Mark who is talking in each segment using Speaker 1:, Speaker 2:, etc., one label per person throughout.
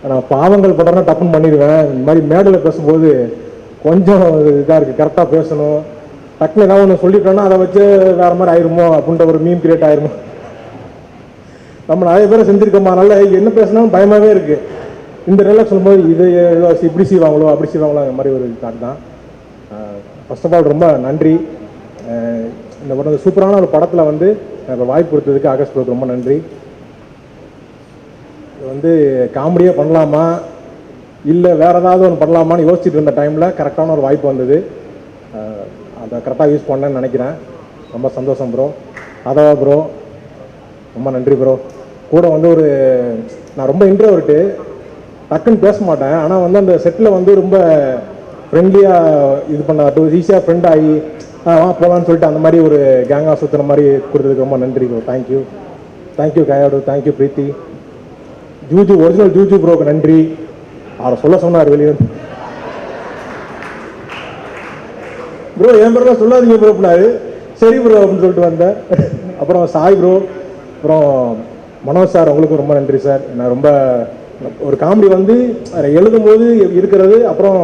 Speaker 1: நான் பாவங்கள் பண்ணுறேன்னா டப்புன்னு பண்ணிடுவேன். இந்த மாதிரி மேடையில் பேசும்போது கொஞ்சம் இதாக இருக்குது, கரெக்டாக பேசணும். டக்குன்னு ஏதாவது ஒன்று சொல்லிட்டோன்னா அதை வச்சு வேறு மாதிரி ஆயிருமோ அப்படின்ற ஒரு மீம் கிரியேட் ஆயிருமோ. நம்ம நிறைய பேரை செஞ்சுருக்கோமா, அதனால என்ன பேசினாலும் பயமாகவே இருக்குது. இந்த நிலையில் சொல்லும்போது இது இப்படி செய்வாங்களோ அப்படி செய்வாங்களோ அந்த மாதிரி ஒரு தாட் தான். ஃபர்ஸ்ட் ஆஃப் ஆல் ரொம்ப நன்றி. இந்த படம் சூப்பரான ஒரு படத்தில் வந்து எனக்கு வாய்ப்பு கொடுத்ததுக்கு ஆகாஷ் ப்ரோக்கு ரொம்ப நன்றி. இது வந்து காமெடியாக பண்ணலாமா இல்லை வேறு ஏதாவது ஒன்று பண்ணலாமான்னு யோசிச்சுட்டு இருந்த டைமில் கரெக்டான ஒரு வாய்ப்பு வந்தது. அதை கரெக்டாக யூஸ் பண்ணேன்னு நினைக்கிறேன். ரொம்ப சந்தோஷம் ப்ரோ. அதவா ப்ரோ ரொம்ப நன்றி ப்ரோ. கூட வந்து நான் ரொம்ப இன்ட்ரோவர்ட்டு, டக்குன்னு பேச மாட்டேன். ஆனால் வந்து அந்த செட்டில் வந்து ரொம்ப ஃப்ரெண்ட்லியாக இது பண்ண ஈஸியாக ஃப்ரெண்ட் ஆகி போகலான்னு சொல்லிட்டு அந்த மாதிரி ஒரு கேங்காக சுற்றுற மாதிரி கொடுத்ததுக்கு ரொம்ப நன்றி bro. Thank you. Thank you Kayadu, thank you Preethi. Juju original Juju ப்ரோக்கு நன்றி. அவரை சொல்ல சொன்னார் வெளியே ப்ரோ, என் பேரெல்லாம் சொல்லாதீங்க ப்ரோ அப்படின்னாரு. சரி ப்ரோ அப்படின்னு சொல்லிட்டு வந்தேன். அப்புறம் சாய் ப்ரோ, அப்புறம் மனோஜ் சார், உங்களுக்கு ரொம்ப நன்றி சார். நான் ரொம்ப ஒரு காமெடி வந்து அதை எழுதும் போது இருக்கிறது, அப்புறம்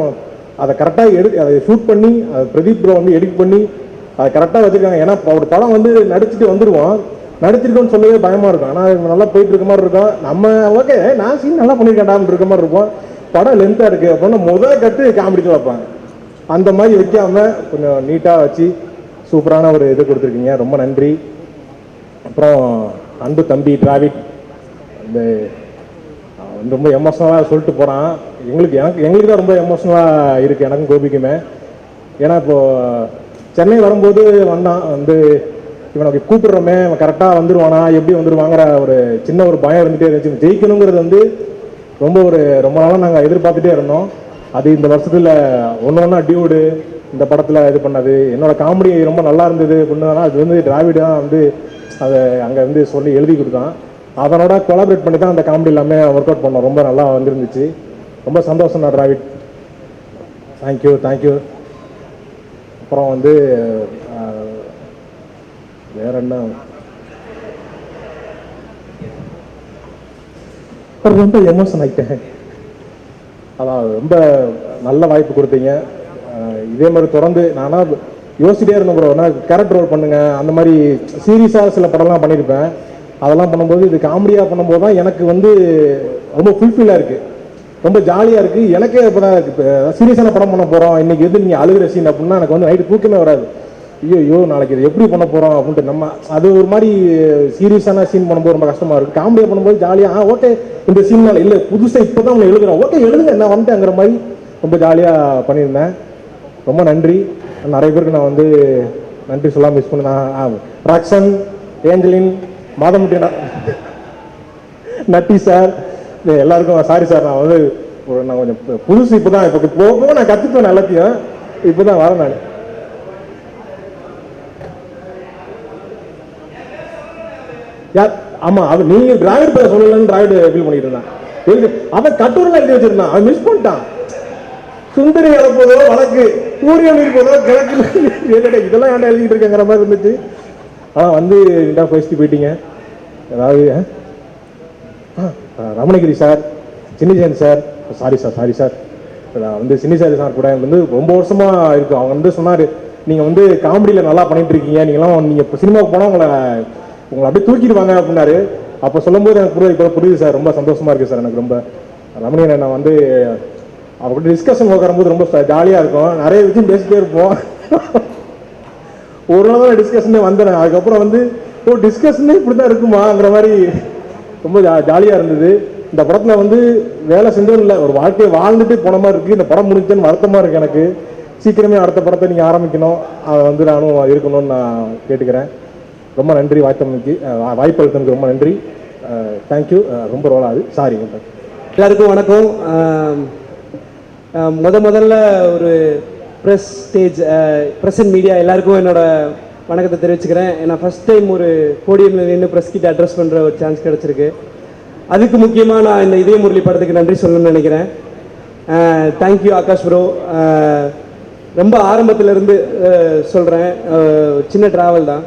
Speaker 1: அதை கரெக்டாக அதை ஷூட் பண்ணி அதை பிரதீப் ப்ரோ வந்து எடிட் பண்ணி அதை கரெக்டாக வச்சுருக்காங்க. ஏன்னா ஒரு படம் வந்து நடிச்சுட்டு வந்துடுவோம், நடிச்சிருக்கோன்னு சொல்லவே பயமாக இருக்கும். ஆனால் நல்லா போயிட்டு இருக்க மாதிரி இருக்கும். நம்ம ஓகே நான் சீன் நல்லா பண்ணியிருக்கேன்டான்னு இருக்க மாதிரி இருக்கும். படம் லென்த்தாக இருக்குது அப்படின்னா முதல் கட்டு காமெடிக்கு வைப்பாங்க. அந்த மாதிரி வைக்காமல் கொஞ்சம் நீட்டாக வச்சு சூப்பரான ஒரு இது கொடுத்துருக்கீங்க. ரொம்ப நன்றி. அப்புறம் அன்பு தம்பி டிராவிட் இந்த ரொம்ப எமோஷனலாக சொல்லிட்டு போகிறான். எங்களுக்கு தான் ரொம்ப எமோஷனலாக இருக்குது, எனக்கும் கோபிக்குமே. ஏன்னா இப்போது சென்னை வரும்போது வந்தான் வந்து இவனுக்கு கூப்பிடுறோமே அவன் கரெக்டாக வந்துடுவானா எப்படி வந்துடுவாங்கிற ஒரு சின்ன ஒரு பயம் இருந்துகிட்டே இருந்துச்சு. ஜெயிக்கணுங்கிறது வந்து ரொம்ப நாளாக நாங்கள் எதிர்பார்த்துட்டே இருந்தோம். அது இந்த வருஷத்தில் ஒன்று டியூடு இந்த படத்தில் இது பண்ணது. என்னோடய காமெடி ரொம்ப நல்லா இருந்தது அப்படின்னா அது வந்து டிராவிட் தான் வந்து அதை அங்கே வந்து சொல்லி எழுதி கொடுத்தான். அதனோட கொலாபரேட் பண்ணி தான் அந்த காமெடி எல்லாமே ஒர்க் அவுட் பண்ணோம். ரொம்ப நல்லா வந்துருந்துச்சு. ரொம்ப சந்தோஷம் தான் டிராவிட். Thank you thank you. அப்புறம் வந்து வேற என்ன, ரொம்ப எமோஷன் ஆகிட்டேன். அதான் ரொம்ப நல்ல வாய்ப்பு கொடுத்தீங்க. இதே மாதிரி தொடர்ந்து நானா யோசிச்சிட்டே இருந்தேன் ப்ரோ, நான் கேரக்டர் ரோல் பண்ணுங்க அந்த மாதிரி சீரியஸாக சில படம்லாம் பண்ணியிருப்பேன். அதெல்லாம் பண்ணும்போது இது காமெடியாக பண்ணும்போது தான் எனக்கு வந்து ரொம்ப ஃபுல்ஃபில்லாக இருக்குது, ரொம்ப ஜாலியாக இருக்குது. எனக்கே இப்போ தான் இப்போ சீரியஸான படம் பண்ண போகிறோம் இன்றைக்கி எது நீங்கள் அழுகிற சீன் அப்படின்னா எனக்கு வந்து நைட்டு தூக்கமே வராது. ஐயோ நாளைக்கு இது எப்படி பண்ண போகிறோம் அப்படின்ட்டு நம்ம அது ஒரு மாதிரி சீரியஸான சீன் பண்ணும்போது ரொம்ப கஷ்டமாக இருக்குது. காமெடியாக பண்ணும்போது ஜாலியாக ஓகே இந்த சீன்னால் இல்லை புதுசாக இப்போ தான் உங்களை எழுதுகிறோம், ஓகே எழுதுங்க நான் வந்துட்டேங்கிற மாதிரி ரொம்ப ஜாலியாக பண்ணியிருந்தேன். ரொம்ப நன்றி. நிறைய பேருக்கு நான் வந்து நன்றி சொல்லாமல் மிஸ் பண்ணேன். ராக்ஷன், ஏஞ்சலின், மாதமுட்டி, நட்டி சார், எல்லாருக்கும் சாரி சார். நான் வந்து நான் கொஞ்சம் புதுசு இப்போ தான் இப்போ போக நான் கற்றுப்பேன் எல்லாத்தையும். இப்போ தான் வரேன் நான். யார் ஆமாம் அது நீங்கள் டிராவிட் பேர் சொல்லலன்னு டிராவிட் ஃபீல் பண்ணிட்டு இருந்தான். அவன் கட்டுரைலாம் எழுதி வச்சிருந்தான், அவன் மிஸ் பண்ணிட்டான். சுந்தரி இழப்பதோ வழக்கு, சூரியன் இருப்பதோ கிழக்கு, இதெல்லாம் ஏன்டா எழுதிட்டு இருக்கேங்கிற மாதிரி இருந்துச்சு. ஆனால் வந்து நீட்டாக பேசிட்டு போயிட்டீங்க. அதாவது ரமணகிரி சார், சின்னிசேன் சார், சாரி சார் வந்து சின்னிசாரி சார் கூட வந்து ரொம்ப வருஷமாக இருக்கும். அவங்க வந்து சொன்னார் நீங்கள் வந்து காமெடியில் நல்லா பண்ணிட்டு இருக்கீங்க, நீங்கள் இப்போ சினிமாவுக்கு போனால் உங்களை அப்படியே தூக்கிடுவாங்க அப்படின்னாரு. அப்போ சொல்லும்போது எனக்கு இப்போ புரியுது சார். ரொம்ப சந்தோஷமாக இருக்குது சார். எனக்கு ரொம்ப ரமணியனை நான் வந்து அவர்கிட்ட டிஸ்கஷன் உட்காரும்போது ரொம்ப ஜாலியாக இருக்கும். நிறைய விஷயம் பேசிட்டே இருப்போம். ஒரு நாள் தான் டிஸ்கஷனே வந்தேன். அதுக்கப்புறம் வந்து டிஸ்கஷனே இப்படி தான் இருக்குமாங்கிற மாதிரி ரொம்ப ஜாலியாக இருந்தது. இந்த படத்தில் வந்து வேலை செஞ்சதும் இல்லை, ஒரு வாழ்க்கையை வாழ்ந்துட்டு போன மாதிரி இருக்குது. இந்த படம் முடிஞ்சேன்னு வருத்தமாக இருக்குது எனக்கு. சீக்கிரமே அடுத்த படத்தை நீங்கள் ஆரம்பிக்கணும், அதை வந்து நானும் இருக்கணும்னு நான் கேட்டுக்கிறேன். ரொம்ப நன்றி வாய்ப்பு அளித்ததுக்கு ரொம்ப நன்றி. தேங்க்யூ. ரொம்ப ரோலாது சாரி.
Speaker 2: எல்லாருக்கும் வணக்கம். முதல்ல ஒரு ப்ரெஸ் ஸ்டேஜ் ப்ரெசன்ட் மீடியா எல்லாருக்கும் என்னோட வணக்கத்தை தெரிவிச்சுக்கிறேன். ஏன்னா ஃபஸ்ட் டைம் ஒரு போடியமில் நின்று ப்ரெஸ் கிட்ட அட்ரஸ் பண்ணுற ஒரு சான்ஸ் கிடச்சிருக்கு. அதுக்கு முக்கியமாக நான் இந்த இதய முரளி படத்துக்கு நன்றி சொல்லணும்னு நினைக்கிறேன். Thank you Akash bro. ரொம்ப ஆரம்பத்திலேருந்து சொல்கிறேன், சின்ன ட்ராவல் தான்.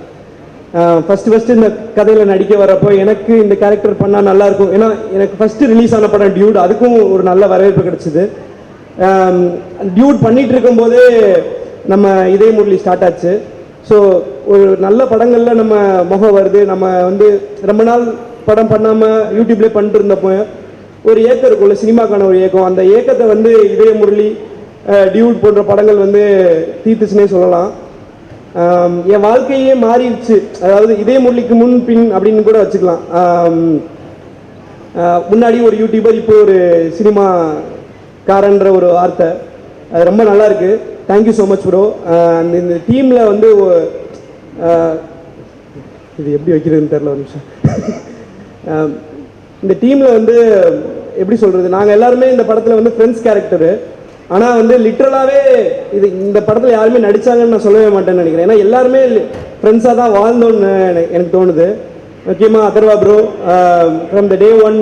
Speaker 2: ஃபஸ்ட்டு இந்த கதையில் நடிக்க வரப்போ எனக்கு இந்த கேரக்டர் பண்ணால் நல்லாயிருக்கும். ஏன்னா எனக்கு ஃபஸ்ட்டு ரிலீஸ் ஆன படம் டியூட், அதுக்கும் ஒரு நல்ல வரவேற்பு கிடச்சிது. டியூட் பண்ணிகிட்டு இருக்கும்போதே நம்ம இதய முரளி ஸ்டார்ட் ஆச்சு. ஸோ ஒரு நல்ல படங்களில் நம்ம முகம் வருது. நம்ம வந்து ரொம்ப நாள் படம் பண்ணாமல் யூடியூப்லேயே பண்ணிட்டு இருந்தப்போ ஒரு ஏக்கம் இருக்கும்ல, சினிமாக்கான ஒரு ஏக்கம். அந்த ஏக்கத்தை வந்து இதய முரளி, டியூட் போன்ற படங்கள் வந்து தீர்த்துச்சுன்னே சொல்லலாம். என் வாழ்க்கையே மாறிடுச்சு. அதாவது இதய முரளிக்கு முன் பின் அப்படின்னு கூட வச்சுக்கலாம். முன்னாடி ஒரு யூடியூபர், இப்போ ஒரு சினிமாக்காரன்ற ஒரு வார்த்தை. அது ரொம்ப நல்லா இருக்கு. Thank you so much bro. இந்த டீமில் வந்து இது எப்படி வைக்கிறதுன்னு தெரில, ஒரு நிமிஷம். இந்த டீமில் வந்து எப்படி சொல்கிறது, நாங்கள் எல்லாருமே இந்த படத்தில் வந்து ஃப்ரெண்ட்ஸ் கேரக்டரு. ஆனால் வந்து லிட்ரலாகவே இந்த படத்தில் யாருமே நடித்தாங்கன்னு நான் சொல்லவே மாட்டேன்னு நினைக்கிறேன். ஏன்னா எல்லாருமே ஃப்ரெண்ட்ஸாக தான் வாழ்ந்தோன்னு எனக்கு தோணுது. முக்கியமாக Atharva bro from the day one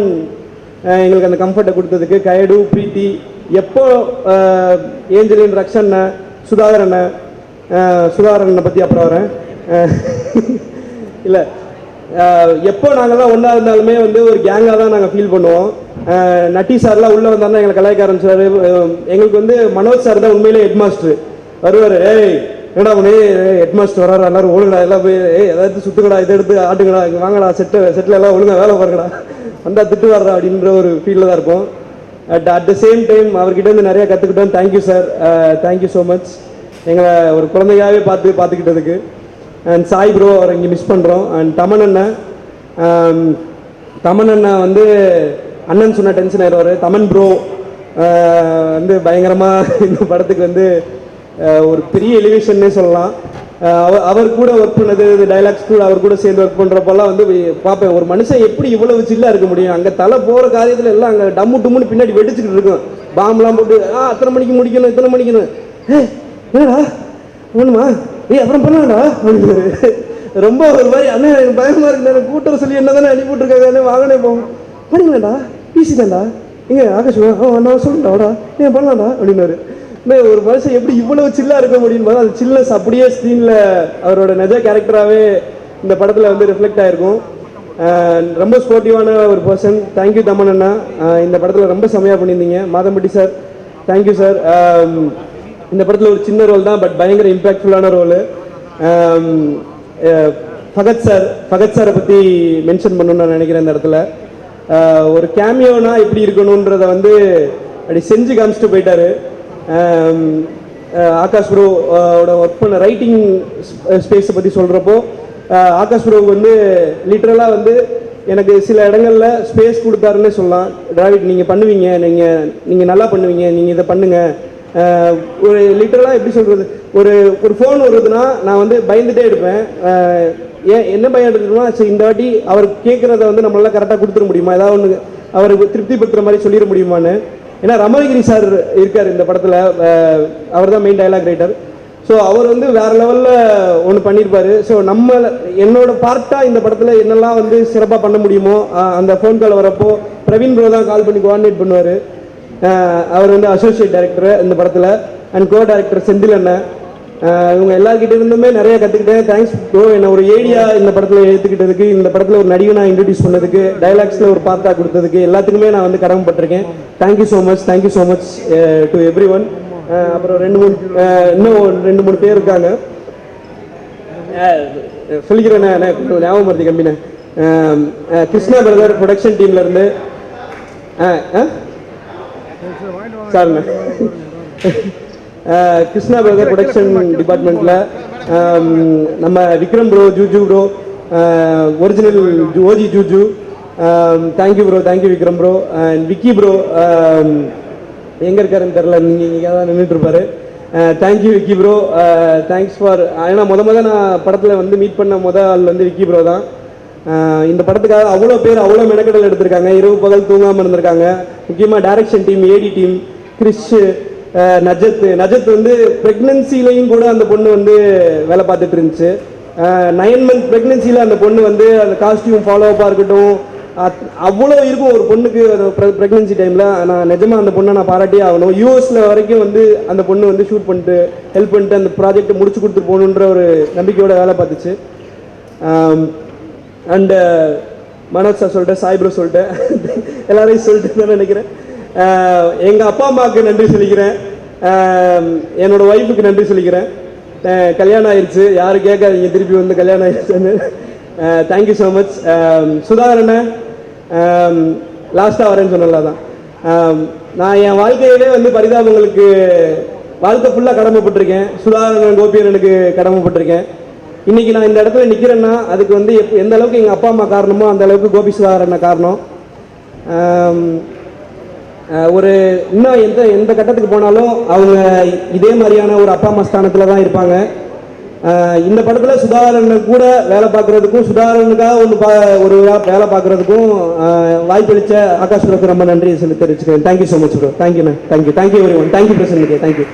Speaker 2: எங்களுக்கு அந்த கம்ஃபர்ட்டை கொடுத்ததுக்கு, கயடு, பிரீத்தி, எப்போ ஏஞ்சலின், ரக்ஷண்ண, சுதாகரண்ண பற்றி அப்புறம் வரேன். இல்லை, எப்போ நாங்கள்லாம் ஒன்றா இருந்தாலுமே வந்து ஒரு கேங்காக தான் நாங்கள் ஃபீல் பண்ணுவோம். நட்டி சார்லாம் உள்ளே வந்தாருன்னா எங்களை கலாய்க்க ஆரம்பிச்சாரு. எங்களுக்கு வந்து மனோஜ் சார் தான் உண்மையிலே ஹெட் மாஸ்டர். வருவார், ஏய் என்னடா பண்ணி ஹெட் மாஸ்டர் வராரு, எல்லாரும் ஒழுங்கடா, எல்லாம் போய் ஏதாவது சுற்றுக்கடா, இதை எடுத்து ஆட்டுங்கடா, இங்கே வாங்கடா, செட்டில் எல்லாம் ஒழுங்காக வேலை பாருங்கடா, வந்தால் திட்டு வர்றா அப்படின்ற ஒரு ஃபீலில் தான் இருக்கும். அட் த சேம் டைம் அவர்கிட்ட இருந்து நிறையா கற்றுக்கிட்டோம். Thank you sir, thank you so much. எங்களை ஒரு குழந்தையாகவே பார்த்துக்கிட்டதுக்கு. அண்ட் சாய் ப்ரோ, அவரை இங்கே மிஸ் பண்ணுறோம். அண்ட் தமன் அண்ணா வந்து அண்ணன் சொன்ன டென்ஷன் ஆயிடுவார். தமன் ப்ரோ வந்து பயங்கரமாக இந்த படத்துக்கு வந்து ஒரு பெரிய எலிவேஷன்னே சொல்லலாம். அவர் கூட ஒர்க் பண்ணது, டைலாக்ஸ் கூட அவர் கூட சேர்ந்து ஒர்க் பண்ணுறப்பெல்லாம் வந்து பார்ப்பேன், ஒரு மனுஷன் எப்படி இவ்வளவு சில்லாக இருக்க முடியும். அங்கே தலை போகிற காரியத்தில் எல்லாம் அங்கே டம்மு டும்முன்னு பின்னாடி வெடிச்சுக்கிட்டு இருக்கும். பாம்பெலாம் போட்டு அத்தனை மணிக்கு முடிக்கணும், இத்தனை மணிக்கணும். என்னடா ஒன்றுமா, அப்புறம் பண்ணாடா அப்படின்னு ரொம்ப ஒரு மாதிரி, அண்ணா எனக்கு பயமாக இருக்கு, கூட்டுற சொல்லி என்ன தானே அனுப்பிவிட்ருக்காங்க, வாங்கினே போவோம். பண்ணிங்களேன்டா, ஈஸி தான்டா, எங்கே ஆகாஷ் நான் சொல்லுடாடா, ஏன் பண்ணலாம்டா அப்படின்னாரு. ஒரு மனுஷன் எப்படி இவ்வளவு சில்லாக இருக்க முடியும் போது, அந்த சில்னஸ் அப்படியே ஸ்க்ரீனில் அவரோட நிஜ கேரக்டராகவே இந்த படத்தில் வந்து ரிஃப்ளெக்ட் ஆகிருக்கும். ரொம்ப ஸ்போர்ட்டிவான ஒரு பர்சன். தேங்க்யூ தமன் அண்ணா, இந்த படத்தில் ரொம்ப செம்மையாக பண்ணியிருந்தீங்க. Madhampatti sir, thank you sir. இந்த படத்தில் ஒரு சின்ன ரோல் தான், பட் பயங்கர இம்பேக்ட்ஃபுல்லான ரோலு. ஃபகத் சாரை பற்றி மென்ஷன் பண்ணணும்னு நான் நினைக்கிறேன். இந்த இடத்துல ஒரு கேமியோனா எப்படி இருக்கணுன்றதை வந்து அப்படி செஞ்சு காமிச்சிட்டு போயிட்டாரு. ஆகாஷ் ப்ரோவோட ஒர்க் பண்ண ரைட்டிங் ஸ்பேஸை பற்றி சொல்கிறப்போ, ஆகாஷ் ப்ரோவுக்கு வந்து லிட்ரலாக வந்து எனக்கு சில இடங்களில் ஸ்பேஸ் கொடுத்தாருன்னே சொல்லலாம். டிராவிட் நீங்கள் பண்ணுவீங்க, நீங்கள் நல்லா பண்ணுவீங்க, நீங்கள் இதை பண்ணுங்கள். ஒரு லிட்டரலாக எப்படி சொல்கிறது, ஒரு ஃபோன் வருதுன்னா நான் வந்து பயந்துகிட்டே இருப்பேன். என்ன பயம் எடுத்துக்கணும்னா, சரி இந்த வாட்டி அவர் கேட்குறத வந்து நம்மளால் கரெக்டாக கொடுத்துட முடியுமா, ஏதாவது ஒன்று அவருக்கு திருப்திப்படுத்துகிற மாதிரி சொல்லிட முடியுமான்னு. ஏன்னா ரமணகிரி சார் இருக்கார் இந்த படத்தில், அவர் தான் மெயின் டைலாக் ரைட்டர். ஸோ அவர் வந்து வேறு லெவலில் ஒன்று பண்ணியிருப்பார். ஸோ என்னோட பார்ட்டாக இந்த படத்தில் என்னெல்லாம் வந்து சிறப்பாக பண்ண முடியுமோ, அந்த ஃபோன் கால் வரப்போ பிரவீன் ப்ரோ தான் கால் பண்ணி கோஆர்டினேட் பண்ணுவார். அவர் வந்து அசோசியேட் டைரக்டர் இந்த படத்தில். அண்ட் கோ டைரக்டர் செந்தில் அண்ணன். இவங்க எல்லாருக்கிட்ட இருந்துமே நிறைய கற்றுக்கிட்டேன். தேங்க்ஸ் ப்ரோ, என்னை ஒரு ஏடியா இந்த படத்தில் ஏற்றுக்கிட்டதுக்கு, இந்த படத்தில் ஒரு நடிகை இன்ட்ரடியூஸ் பண்ணதுக்கு, டைலாக்ஸில் ஒரு பார்ட்டாக கொடுத்ததுக்கு எல்லாத்துக்குமே நான் வந்து கடமைப்பட்டிருக்கேன். Thank you so much, thank you so much to everyone. அப்புறம் இன்னும் ரெண்டு மூணு பேர் இருக்காங்க, சொல்லிக்கிறேண்ணே, ஞாபகம் மருதி கம்பினேன். கிருஷ்ணா பிரதர் ப்ரொடக்ஷன் டீம்லேருந்து சார்ண்ணே, கிருஷ்ணா பிரதர் ப்ரொடக்ஷன் டிபார்ட்மெண்ட்டில் நம்ம Vikram bro, Juju bro, original OG Juju, thank you bro, thank you Vikram bro. And Vicky bro எங்கே இருக்காருன்னு தெரில, நீங்கள் இங்கே தான் நின்றுட்டு இருப்பாரு. Thank you Vicky bro, thanks for. ஏன்னா நான் படத்தில் வந்து மீட் பண்ண ஆள் வந்து விக்கி ப்ரோ தான். இந்த படத்துக்காக அவ்வளோ பேர் அவ்வளோ மெனக்கடல் எடுத்திருக்காங்க, இரவு பகல் தூங்காமல் இருந்திருக்காங்க. முக்கியமாக டைரக்ஷன் டீம், ஏடி டீம், கிறிஷ், நஜத் வந்து ப்ரெக்னன்சிலையும் கூட அந்த பொண்ணு வந்து வேலை பார்த்துட்டு இருந்துச்சு. 9 month ப்ரெக்னன்சியில் அந்த பொண்ணு வந்து அந்த காஸ்டியூம் ஃபாலோ அப்பாக இருக்கட்டும், அவ்வளோ இருக்கும் ஒரு பொண்ணுக்கு ப்ரெக்னன்சி டைமில். நான் நிஜமாக அந்த பொண்ணை நான் பாராட்டியே ஆகணும். யூஎஸில் வரைக்கும் வந்து அந்த பொண்ணு வந்து ஷூட் பண்ணிட்டு ஹெல்ப் பண்ணிட்டு அந்த ப்ராஜெக்டை முடிச்சு கொடுத்துட்டு போகணுன்ற ஒரு நம்பிக்கையோட வேலை பார்த்துச்சு. அண்டு மனோஜ் சார் சொல்லிட்டேன், சாய் ப்ரோ சொல்லிட்டேன், எல்லாரையும் சொல்லிட்டு தான் நினைக்கிறேன். எங்கள் அப்பா அம்மாவுக்கு நன்றி சொல்லிக்கிறேன், என்னோடய ஒய்ஃபுக்கு நன்றி சொல்லிக்கிறேன். கல்யாணம் ஆயிடுச்சு, யாரும் கேட்காதீங்க திருப்பி வந்து கல்யாணம் ஆயிடுச்சுன்னு. Thank you so much. சுதாகரண்ணன் லாஸ்ட்டாக வரேன்னு சொன்னல தான். நான் என் வாழ்க்கையிலே வந்து பரிதாபங்களுக்கு வாழ்க்கை ஃபுல்லாக கடமைப்பட்டிருக்கேன். சுதாகரன் கோபியனுக்கு கடமைப்பட்டிருக்கேன். இன்றைக்கி நான் இந்த இடத்துல நிற்கிறேன்னா அதுக்கு வந்து எந்த அளவுக்கு எங்கள் அப்பா அம்மா காரணமோ அந்த அளவுக்கு கோபி சுதாகரன் காரணம். ஒரு இன்னும் எந்த கட்டத்துக்கு போனாலும் அவங்க இதே மாதிரியான ஒரு அப்பா அம்மா ஸ்தானத்தில் தான் இருப்பாங்க. இந்த படத்தில் சுதாகரன் கூட வேலை பார்க்குறதுக்கும் சுதாகரனுக்காக ஒரு வேலை பார்க்குறதுக்கும் வாய்ப்பளித்த ஆகாஷ் ப்ரோக்கு ரொம்ப நன்றி சொல்லி தெரிவிச்சுக்கிறேன். Thank you so much bro. தேங்க்யூண்ணே. Thank you everyone. Thank you Prasan. Thank you.